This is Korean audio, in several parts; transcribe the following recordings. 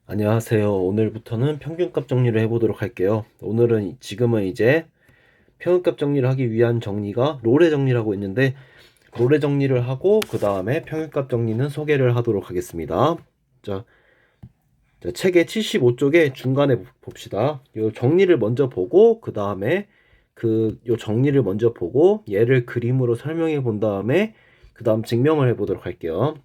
안녕하세요. 오늘부터는 평균값 정리를 해보도록 할게요. 지금은 이제 평균값 정리를 하기 위한 정리가 롤의 정리라고 있는데, 롤의 정리를 하고 그 다음에 평균값 정리는 소개를 하도록 하겠습니다. 자, 책의 75쪽에 중간에 봅시다. 요 정리를 먼저 보고 그 다음에 요 정리를 먼저 보고 얘를 그림으로 설명해 본 다음에 그 다음 증명을 해보도록 할게요.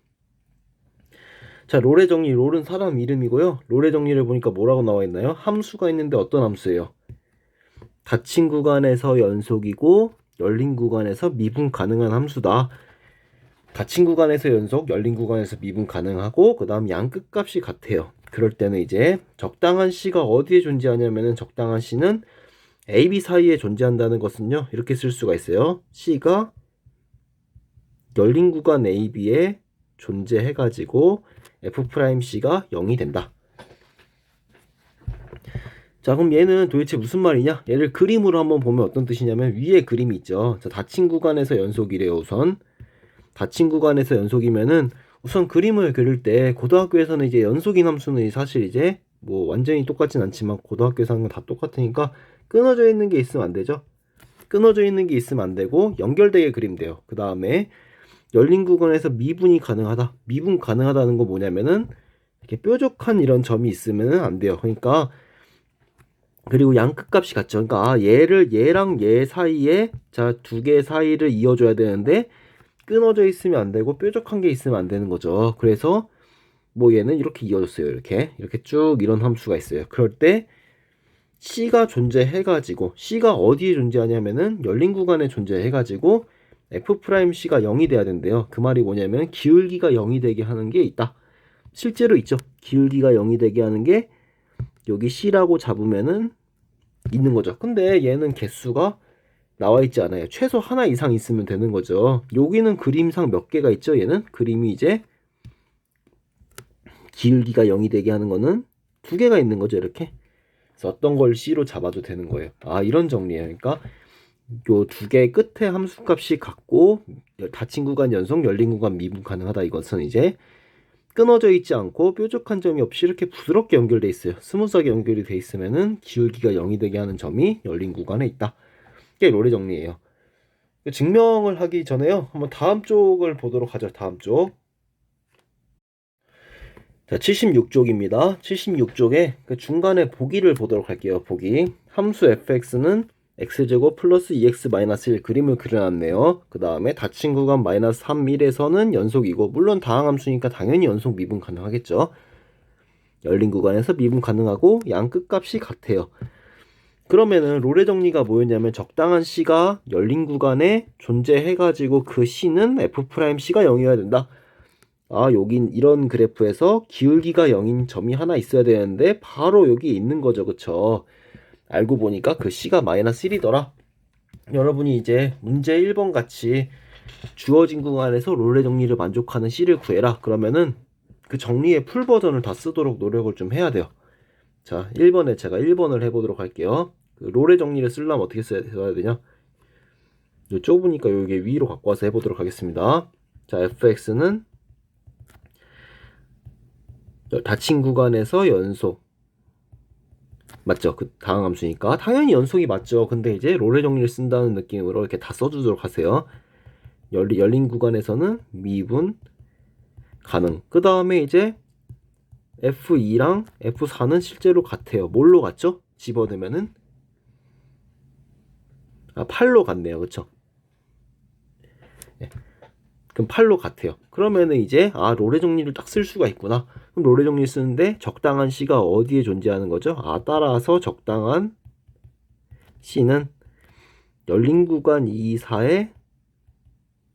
자, 롤의 정리. 롤은 사람 이름이고요. 롤의 정리를 보니까 뭐라고 나와 있나요? 함수가 있는데 어떤 함수예요? 닫힌 구간에서 연속이고 열린 구간에서 미분 가능한 함수다. 닫힌 구간에서 연속, 열린 구간에서 미분 가능하고 그 다음 양 끝값이 같아요. 그럴 때는 이제 적당한 C가 어디에 존재하냐면은 적당한 C는 A, B 사이에 존재한다는 것은요. 이렇게 쓸 수가 있어요. C가 열린 구간 A, B에 존재해가지고 F'C가 0이 된다. 자, 그럼 얘는 도대체 무슨 말이냐? 얘를 그림으로 한번 보면 어떤 뜻이냐면 위에 그림이 있죠. 자, 닫힌 구간에서 연속이래요. 우선 닫힌 구간에서 연속이면은 우선 그림을 그릴 때 고등학교에서는 이제 연속인 함수는 사실 이제 뭐 완전히 똑같진 않지만 고등학교에서 하는 건 다 똑같으니까 끊어져 있는 게 있으면 안 되죠. 끊어져 있는 게 있으면 안 되고 연결되게 그림돼요. 그 다음에 열린 구간에서 미분이 가능하다. 미분 가능하다는 거 뭐냐면은 이렇게 뾰족한 이런 점이 있으면 안 돼요. 그러니까 그리고 양 끝값이 같죠. 그러니까 얘랑 얘 사이에 두 개 사이를 이어줘야 되는데 끊어져 있으면 안 되고 뾰족한 게 있으면 안 되는 거죠. 그래서 뭐 얘는 이렇게 이어졌어요. 이렇게 쭉 이런 함수가 있어요. 그럴 때 C가 존재해가지고 C가 어디에 존재하냐면은 열린 구간에 존재해가지고 F'C가 0이 돼야 된대요. 그 말이 뭐냐면 기울기가 0이 되게 하는 게 있다. 실제로 있죠. 기울기가 0이 되게 하는 게 여기 C라고 잡으면은 있는 거죠. 근데 얘는 개수가 나와 있지 않아요. 최소 하나 이상 있으면 되는 거죠. 여기는 그림상 몇 개가 있죠. 얘는 그림이 이제 기울기가 0이 되게 하는 거는 두 개가 있는 거죠. 이렇게. 그래서 어떤 걸 C로 잡아도 되는 거예요. 아, 이런 정리예요. 그러니까 요 두 개의 끝에 함수값이 같고 닫힌 구간 연속, 열린 구간 미분 가능하다. 이것은 이제 끊어져 있지 않고 뾰족한 점이 없이 이렇게 부드럽게 연결돼 있어요. 스무스하게 연결이 돼 있으면은 기울기가 0이 되게 하는 점이 열린 구간에 있다. 이게 롤의 정리예요. 증명을 하기 전에요. 한번 다음 쪽을 보도록 하죠. 다음 쪽. 자, 76쪽입니다. 76쪽에 그 중간에 보기를 보도록 할게요. 보기. 함수 fx는 x제곱 플러스 2x 마이너스 1 그림을 그려놨네요. 그 다음에 닫힌 구간 마이너스 3, 1에서는 연속이고 물론 다항함수니까 당연히 연속 미분 가능하겠죠. 열린 구간에서 미분 가능하고 양 끝값이 같아요. 그러면은 롤의 정리가 뭐였냐면 적당한 C가 열린 구간에 존재해가지고 그 C는 F'C가 0이어야 된다. 아, 여긴 이런 그래프에서 기울기가 0인 점이 하나 있어야 되는데 바로 여기 있는 거죠. 그쵸? 알고 보니까 그 C가 마이너스 1이더라. 여러분이 이제 문제 1번 같이 주어진 구간에서 롤의 정리를 만족하는 C를 구해라. 그러면은 그 정리의 풀 버전을 다 쓰도록 노력을 좀 해야 돼요. 자, 1번에 제가 1번을 해보도록 할게요. 그 롤의 정리를 쓰려면 어떻게 써야 되냐? 좁으니까 여기 위로 갖고 와서 해보도록 하겠습니다. 자, fx는 닫힌 구간에서 연속. 맞죠? 그 다음 함수니까 당연히 연속이 맞죠. 근데 이제 롤의 정리를 쓴다는 느낌으로 이렇게 다 써주도록 하세요. 열린 구간에서는 미분 가능. 그 다음에 이제 F2랑 F4는 실제로 같아요. 뭘로 같죠? 집어넣으면은 8로 같네요. 그쵸? 네. 그럼 8로 같아요. 그러면은 이제 롤의 정리를 딱 쓸 수가 있구나. 그럼 롤의 정리 쓰는데 적당한 C가 어디에 존재하는 거죠? 따라서 적당한 C는 열린 구간 2, 4에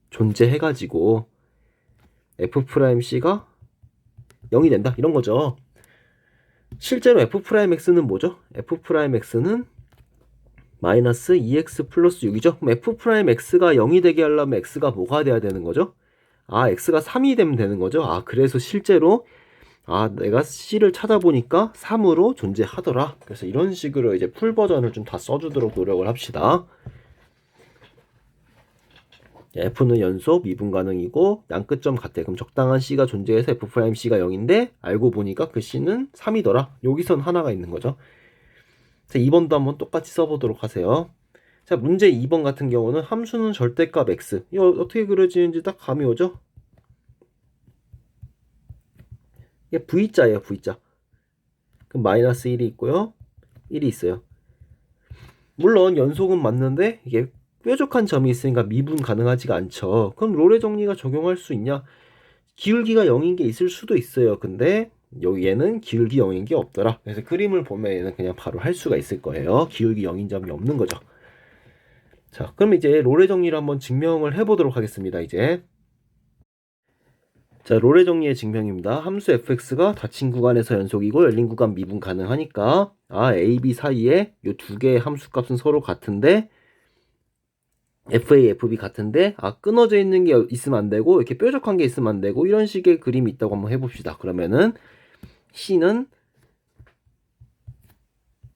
존재해가지고 F'C가 0이 된다. 이런 거죠. 실제로 F'X는 뭐죠? F'X는 마이너스 2x 플러스 6이죠. 그럼 F'X가 0이 되게 하려면 X가 뭐가 돼야 되는 거죠? X가 3이 되면 되는 거죠. 그래서 실제로 내가 C를 찾아보니까 3으로 존재하더라. 그래서 이런 식으로 이제 풀 버전을 좀 다 써주도록 노력을 합시다. F는 연속, 미분 가능이고 양끝점 같아. 그럼 적당한 C가 존재해서 F'C가 0인데 알고 보니까 그 C는 3이더라. 여기선 하나가 있는 거죠. 자, 2번도 한번 똑같이 써보도록 하세요. 자, 문제 2번 같은 경우는 함수는 절대값 X. 이거 어떻게 그려지는지 딱 감이 오죠? 이게 V자예요, V자. 그럼 마이너스 1이 있고요. 1이 있어요. 물론 연속은 맞는데 이게 뾰족한 점이 있으니까 미분 가능하지가 않죠. 그럼 롤의 정리가 적용할 수 있냐? 기울기가 0인 게 있을 수도 있어요. 근데 여기에는 기울기 0인 게 없더라. 그래서 그림을 보면 얘는 그냥 바로 할 수가 있을 거예요. 기울기 0인 점이 없는 거죠. 자, 그럼 이제 롤의 정리를 한번 증명을 해보도록 하겠습니다. 이제 자, 롤의 정리의 증명입니다. 함수 fx가 닫힌 구간에서 연속이고 열린 구간 미분 가능하니까 a, b 사이에 이 두 개의 함수 값은 서로 같은데 fa, fb 같은데 끊어져 있는 게 있으면 안 되고 이렇게 뾰족한 게 있으면 안 되고 이런 식의 그림이 있다고 한번 해봅시다. 그러면은 c는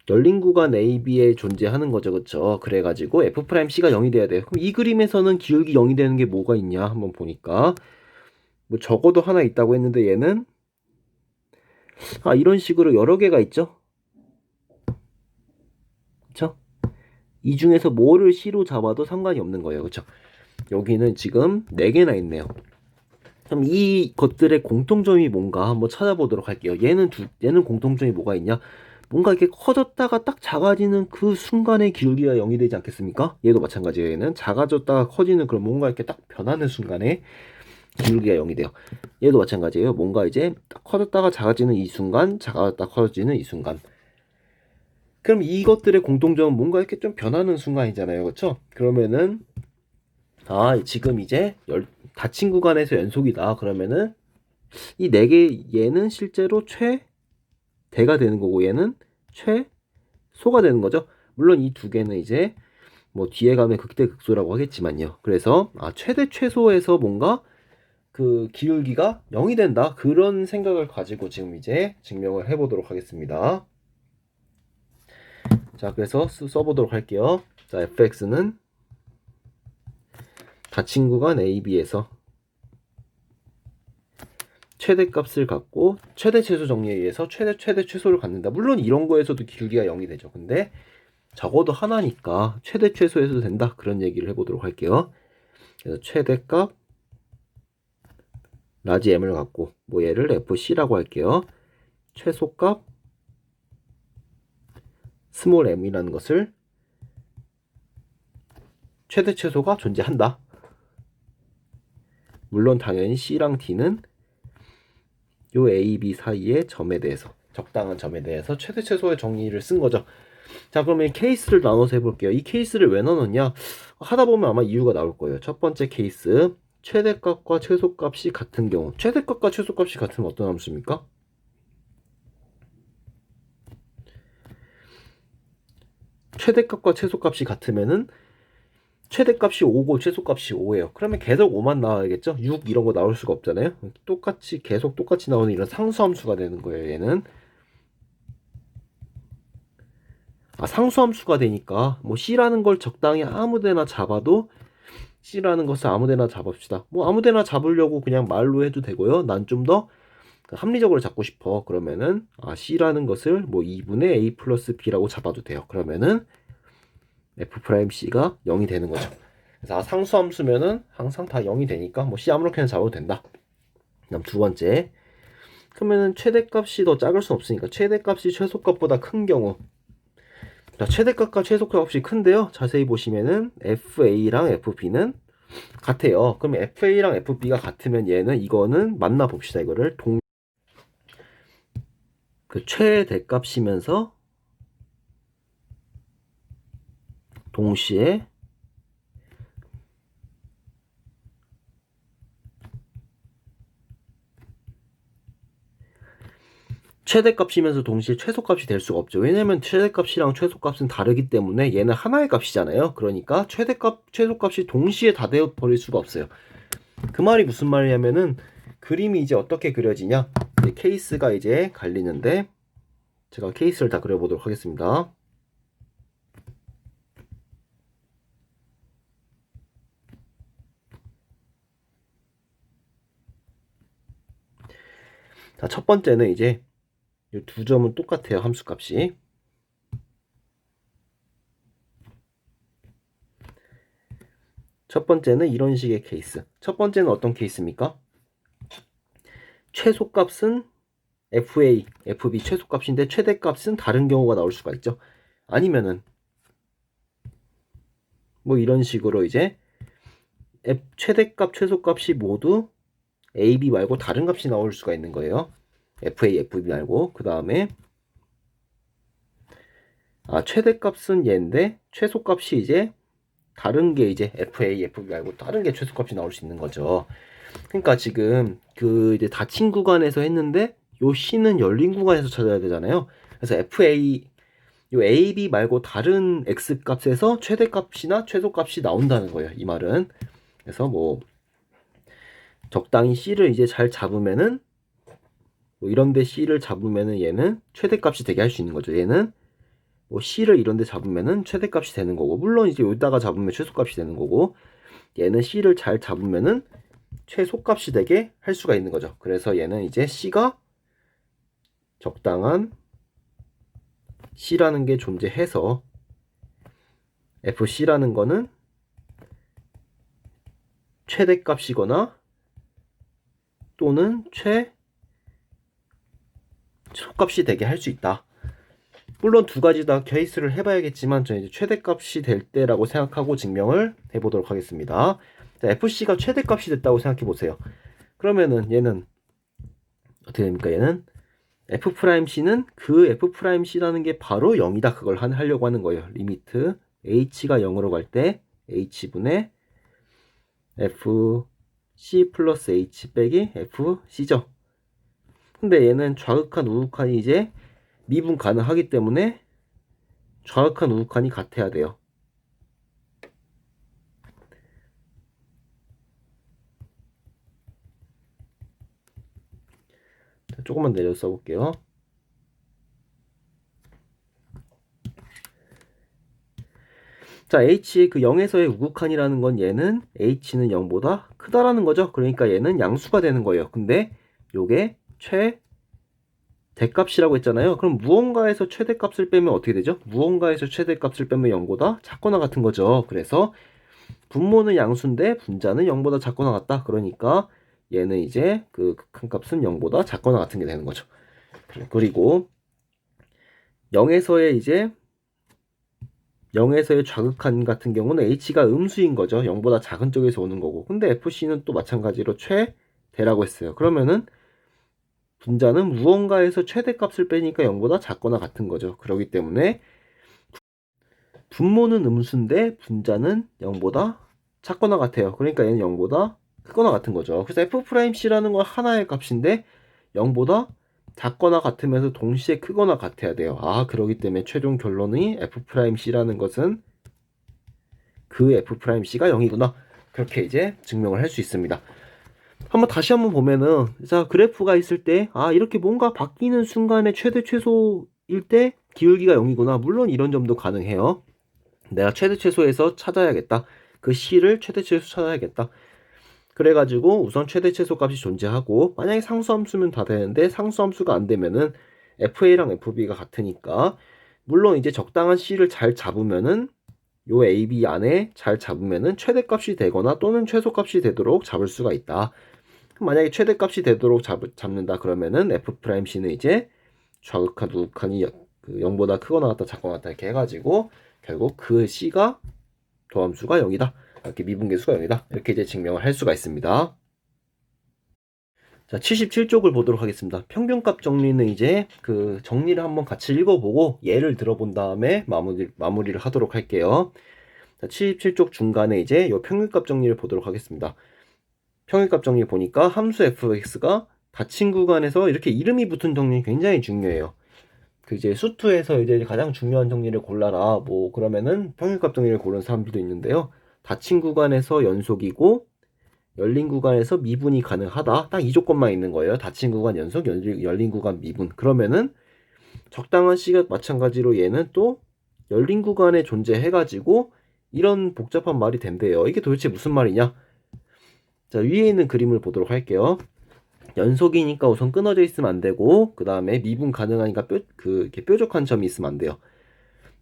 열린 구간 a, b에 존재하는 거죠. 그쵸? 그래가지고 f'c가 0이 돼야 돼요. 그럼 이 그림에서는 기울기 0이 되는 게 뭐가 있냐 한번 보니까 뭐 적어도 하나 있다고 했는데 얘는 이런 식으로 여러 개가 있죠. 그쵸? 이 중에서 뭐를 C로 잡아도 상관이 없는 거예요. 그쵸? 여기는 지금 4개나 있네요. 그럼 이 것들의 공통점이 뭔가 한번 찾아보도록 할게요. 얘는 공통점이 뭐가 있냐? 뭔가 이렇게 커졌다가 딱 작아지는 그 순간에 기울기가 0이 되지 않겠습니까? 얘도 마찬가지예요. 얘는 작아졌다가 커지는 그런 뭔가 이렇게 딱 변하는 순간에 기울기가 0이 돼요. 얘도 마찬가지예요. 뭔가 이제 딱 커졌다가 작아지는 이 순간, 작아졌다 커지는 이 순간. 그럼 이것들의 공통점은 뭔가 이렇게 좀 변하는 순간이잖아요. 그렇죠? 그러면은 지금 이제 닫힌 구간에서 연속이다. 그러면은 이 4개 얘는 실제로 최대가 되는 거고 얘는 최소가 되는 거죠. 물론 이 두 개는 이제 뭐 뒤에 가면 극대극소라고 하겠지만요. 그래서 최대 최소에서 뭔가 그 기울기가 0이 된다. 그런 생각을 가지고 지금 이제 증명을 해보도록 하겠습니다. 자, 그래서 써보도록 할게요. 자, fx는 닫힌 구간 AB에서 최대값을 갖고 최대 최소 정리에 의해서 최대 최소를 갖는다. 물론 이런 거에서도 기울기가 0이 되죠. 근데 적어도 하나니까 최대 최소에서도 된다. 그런 얘기를 해보도록 할게요. 그래서 최대값 라지 m을 갖고 뭐 얘를 fc라고 할게요. 최소값 스몰 m이라는 것을 최대 최소가 존재한다. 물론 당연히 c랑 d는 요 a, b 사이의 점에 대해서 적당한 점에 대해서 최대 최소의 정리를 쓴 거죠. 자, 그러면 케이스를 나눠서 해볼게요. 이 케이스를 왜 나눴냐? 하다 보면 아마 이유가 나올 거예요. 첫 번째 케이스, 최대값과 최소값이 같은 경우. 최대값과 최소값이 같으면 어떤 함수입니까? 최대값과 최소값이 같으면은 최대값이 5고 최소값이 5예요. 그러면 계속 5만 나와야겠죠? 6 이런 거 나올 수가 없잖아요. 계속 똑같이 나오는 이런 상수함수가 되는 거예요. 얘는 상수함수가 되니까 뭐 C라는 걸 적당히 아무데나 잡아도 C라는 것을 아무데나 잡읍시다. 뭐 아무데나 잡으려고 그냥 말로 해도 되고요. 난 좀 더 합리적으로 잡고 싶어. 그러면은 C라는 것을 뭐 2분의 A 플러스 B라고 잡아도 돼요. 그러면은 F'C가 0이 되는 거죠. 그래서 상수함수면은 항상 다 0이 되니까 뭐 C 아무렇게나 잡아도 된다. 그다음 두 번째. 그러면은 최대값이 더 작을 수 없으니까 최대값이 최소값보다 큰 경우. 자, 최대값과 최소값이 큰데요. 자세히 보시면은 FA랑 FB는 같아요. 그럼 FA랑 FB가 같으면 이거는 만나 봅시다. 이거를 그 최대값이면서 동시에 최대값이면서 동시에 최소값이 될 수가 없죠. 왜냐면 최대값이랑 최소값은 다르기 때문에 얘는 하나의 값이잖아요. 그러니까 최대값, 최소값이 동시에 다 되어 버릴 수가 없어요. 그 말이 무슨 말이냐면은 그림이 이제 어떻게 그려지냐? 케이스가 이제 갈리는데 제가 케이스를 다 그려보도록 하겠습니다. 자, 첫 번째는 이제 이 두 점은 똑같아요. 함수값이. 첫 번째는 이런 식의 케이스. 첫 번째는 어떤 케이스입니까? 최소값은 FA, FB 최소값인데 최대값은 다른 경우가 나올 수가 있죠. 아니면은 뭐 이런 식으로 이제 최대값, 최소값이 모두 AB 말고 다른 값이 나올 수가 있는 거예요. FA, FB 말고. 그 다음에 최대값은 얘인데 최소값이 이제 다른 게 이제 FA, FB 말고 다른 게 최소값이 나올 수 있는 거죠. 그러니까 지금 그 이제 닫힌 구간에서 했는데 요 C는 열린 구간에서 찾아야 되잖아요. 그래서 FA 요 AB 말고 다른 X 값에서 최대값이나 최소값이 나온다는 거예요. 이 말은. 그래서 뭐 적당히 C를 이제 잘 잡으면은 뭐 이런데 C를 잡으면은 얘는 최대값이 되게 할 수 있는 거죠. 얘는 뭐 C를 이런데 잡으면은 최대값이 되는 거고, 물론 이제 여기다가 잡으면 최소값이 되는 거고, 얘는 C를 잘 잡으면은 최소값이 되게 할 수가 있는 거죠. 그래서 얘는 이제 C가 적당한 C라는 게 존재해서 FC라는 거는 최대값이거나 또는 최소값이 되게 할 수 있다. 물론 두 가지 다 케이스를 해봐야겠지만 저는 이제 최대값이 될 때라고 생각하고 증명을 해보도록 하겠습니다. 자, FC가 최대값이 됐다고 생각해 보세요. 그러면은 얘는 어떻게 됩니까? 얘는 F'C는 그 F'C라는 게 바로 0이다. 그걸 하려고 하는 거예요. 리미트 H가 0으로 갈 때 H분의 FC 플러스 H 빼기 FC죠. 근데 얘는 좌극한 우극한이 이제 미분 가능하기 때문에 좌극한 우극한이 같아야 돼요. 자, 조금만 내려서 써볼게요. 자, H의 그 0에서의 우극한이라는 건 얘는 H는 0보다 크다라는 거죠. 그러니까 얘는 양수가 되는 거예요. 근데 요게 최대값이라고 했잖아요. 그럼 무언가에서 최대값을 빼면 어떻게 되죠? 무언가에서 최대값을 빼면 0보다 작거나 같은 거죠. 그래서 분모는 양수인데 분자는 0보다 작거나 같다. 그러니까 얘는 이제 그 극한값은 0보다 작거나 같은 게 되는 거죠. 그리고 0에서의 이제 0에서의 좌극한 같은 경우는 H가 음수인 거죠. 0보다 작은 쪽에서 오는 거고. 근데 FC는 또 마찬가지로 최대라고 했어요. 그러면은 분자는 무언가에서 최대값을 빼니까 0보다 작거나 같은 거죠. 그렇기 때문에 분모는 음수인데 분자는 0보다 작거나 같아요. 그러니까 얘는 0보다 크거나 같은 거죠. 그래서 F'C라는 건 하나의 값인데 0보다 작거나 같으면서 동시에 크거나 같아야 돼요. 그러기 때문에 최종 결론이 F'C라는 것은 그 F'C가 0이구나. 그렇게 이제 증명을 할 수 있습니다. 다시 한번 보면은, 자, 그래프가 있을 때, 이렇게 뭔가 바뀌는 순간에 최대 최소일 때 기울기가 0이구나. 물론 이런 점도 가능해요. 내가 최대 최소에서 찾아야겠다. 그 C를 최대 최소 찾아야겠다. 그래가지고 우선 최대 최소 값이 존재하고, 만약에 상수함수면 다 되는데 상수함수가 안 되면은 FA랑 FB가 같으니까, 물론 이제 적당한 C를 잘 잡으면은 요 AB 안에 잘 잡으면은 최대값이 되거나 또는 최소값이 되도록 잡을 수가 있다. 만약에 최대값이 되도록 잡는다 그러면은 F'C는 이제 좌극한 우극한이 0보다 크거나 같다 작거나 같다 이렇게 해가지고 결국 그 C가 도함수가 0이다. 이렇게 미분계수가 0이다. 이렇게 이제 증명을 할 수가 있습니다. 자, 77쪽을 보도록 하겠습니다. 평균값 정리는 이제 그 정리를 한번 같이 읽어보고 예를 들어본 다음에 마무리를 하도록 할게요. 자, 77쪽 중간에 이제 요 평균값 정리를 보도록 하겠습니다. 평균값 정리 보니까 함수 fx가 닫힌 구간에서 이렇게 이름이 붙은 정리 굉장히 중요해요. 그 이제 수투에서 이제 가장 중요한 정리를 골라라. 뭐 그러면은 평균값 정리를 고른 사람들도 있는데요. 닫힌 구간에서 연속이고 열린 구간에서 미분이 가능하다. 딱 이 조건만 있는 거예요. 닫힌 구간 연속, 열린 구간 미분. 그러면은 적당한 C가 마찬가지로 얘는 또 열린 구간에 존재해가지고 이런 복잡한 말이 된대요. 이게 도대체 무슨 말이냐? 자, 위에 있는 그림을 보도록 할게요. 연속이니까 우선 끊어져 있으면 안 되고, 그 다음에 미분 가능하니까 이렇게 뾰족한 점이 있으면 안 돼요.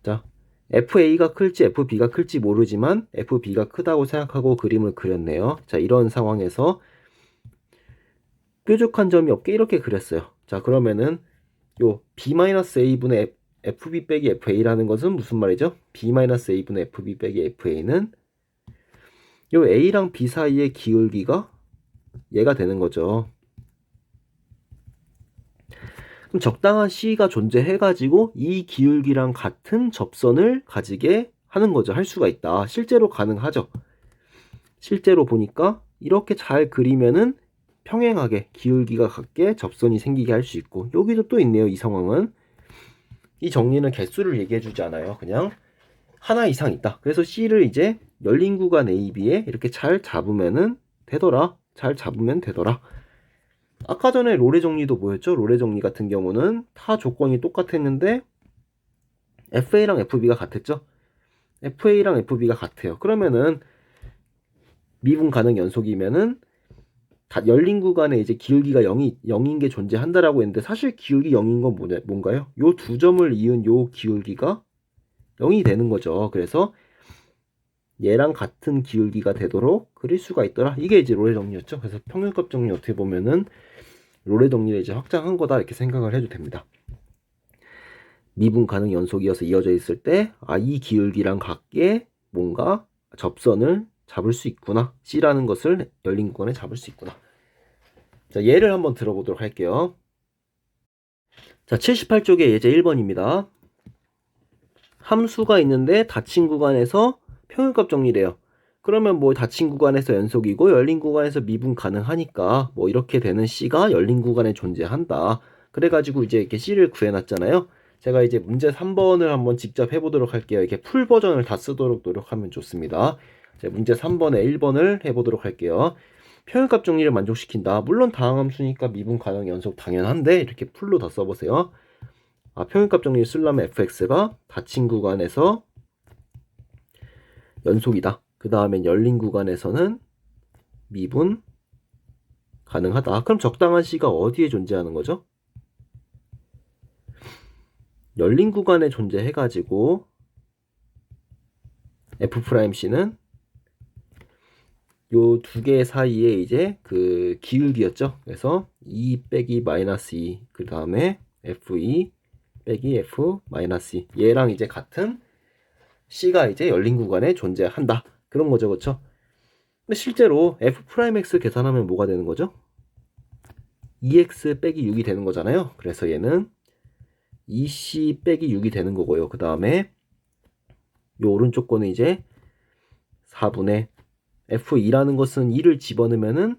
자, FA가 클지 FB가 클지 모르지만 FB가 크다고 생각하고 그림을 그렸네요. 자, 이런 상황에서 뾰족한 점이 없게 이렇게 그렸어요. 자, 그러면은 요 B-A분의 FB 빼기 FA라는 것은 무슨 말이죠? B-A분의 FB 빼기 FA는 요 A랑 B 사이의 기울기가 얘가 되는 거죠. 그럼 적당한 C가 존재해가지고 이 기울기랑 같은 접선을 가지게 하는 거죠. 할 수가 있다. 실제로 가능하죠. 실제로 보니까 이렇게 잘 그리면은 평행하게 기울기가 같게 접선이 생기게 할 수 있고, 여기도 또 있네요. 이 상황은 이 정리는 개수를 얘기해 주지 않아요. 그냥 하나 이상 있다. 그래서 C를 이제 열린 구간 AB에 이렇게 잘 잡으면은 되더라. 잘 잡으면 되더라. 아까 전에 롤의 정리도 뭐였죠? 롤의 정리 같은 경우는 타 조건이 똑같았는데 FA랑 FB가 같았죠? FA랑 FB가 같아요. 그러면은 미분 가능 연속이면은 다 열린 구간에 이제 기울기가 0인 게 존재한다라고 했는데, 사실 기울기 0인 건 뭔가요? 요 두 점을 이은 요 기울기가 0이 되는 거죠. 그래서 얘랑 같은 기울기가 되도록 그릴 수가 있더라. 이게 이제 롤의 정리였죠. 그래서 평균값 정리 어떻게 보면은 롤의 정리를 이제 확장한 거다 이렇게 생각을 해도 됩니다. 미분 가능 연속이어서 이어져 있을 때, 이 기울기랑 같게 뭔가 접선을 잡을 수 있구나. C라는 것을 열린 구간에 잡을 수 있구나. 자, 예를 한번 들어보도록 할게요. 자, 78쪽에 예제 1번입니다. 함수가 있는데 닫힌 구간에서 평균값 정리래요. 그러면 뭐 닫힌 구간에서 연속이고 열린 구간에서 미분 가능하니까 뭐 이렇게 되는 C가 열린 구간에 존재한다. 그래가지고 이제 이렇게 C를 구해놨잖아요. 제가 이제 문제 3번을 한번 직접 해보도록 할게요. 이렇게 풀 버전을 다 쓰도록 노력하면 좋습니다. 자, 문제 3번에 1번을 해보도록 할게요. 평균값 정리를 만족시킨다. 물론 다항함수니까 미분 가능 연속 당연한데 이렇게 풀로 다 써보세요. 평균값 정리를 쓰려면 fx가 닫힌 구간에서 연속이다. 그 다음에 열린 구간에서는 미분 가능하다. 그럼 적당한 C가 어디에 존재하는 거죠? 열린 구간에 존재해가지고 F'C는 요 두 개 사이에 이제 그 기울기였죠. 그래서 2 빼기 마이너스 2, 그 다음에 FE 빼기 F-E. 얘랑 이제 같은 C가 이제 열린 구간에 존재한다. 그런 거죠. 그렇죠? 근데 실제로 F'X 계산하면 뭐가 되는 거죠? 2x 빼기 6이 되는 거잖아요. 그래서 얘는 2c 빼기 6이 되는 거고요. 그 다음에 요 오른쪽 거는 이제 4분의 F2라는 것은 2를 집어넣으면은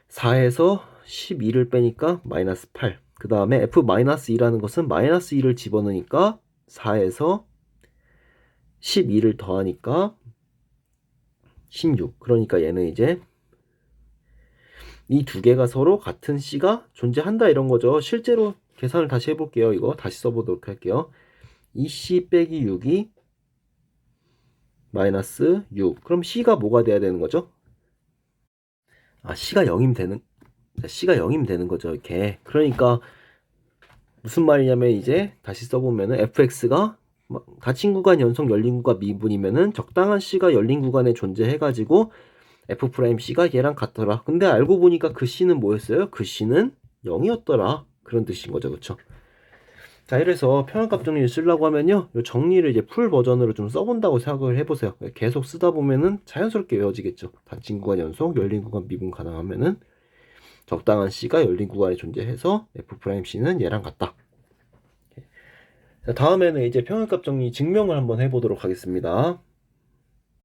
4에서 12를 빼니까 마이너스 8. 그 다음에 F-2라는 것은 마이너스 2를 집어넣으니까 4에서 12를 더하니까 16. 그러니까 얘는 이제 이 두 개가 서로 같은 C가 존재한다 이런 거죠. 실제로 계산을 다시 해볼게요. 이거 다시 써보도록 할게요. 2C 빼기 6이 마이너스 6. 그럼 C가 뭐가 돼야 되는 거죠? C가 0이면 되는 거죠. 이렇게. 그러니까 무슨 말이냐면 이제 다시 써보면은 fx가 닫힌 구간 연속 열린 구간 미분이면은 적당한 C가 열린 구간에 존재해가지고 F'C가 얘랑 같더라. 근데 알고 보니까 그 C는 뭐였어요? 그 C는 0이었더라. 그런 뜻인 거죠. 그쵸? 자, 이래서 평균값 정리를 쓰려고 하면요, 요 정리를 이제 풀 버전으로 좀 써본다고 생각을 해보세요. 계속 쓰다 보면은 자연스럽게 외워지겠죠. 닫힌 구간 연속, 열린 구간 미분 가능하면은 적당한 C가 열린 구간에 존재해서 F'C는 얘랑 같다. 자, 다음에는 이제 평균값 정리 증명을 한번 해보도록 하겠습니다.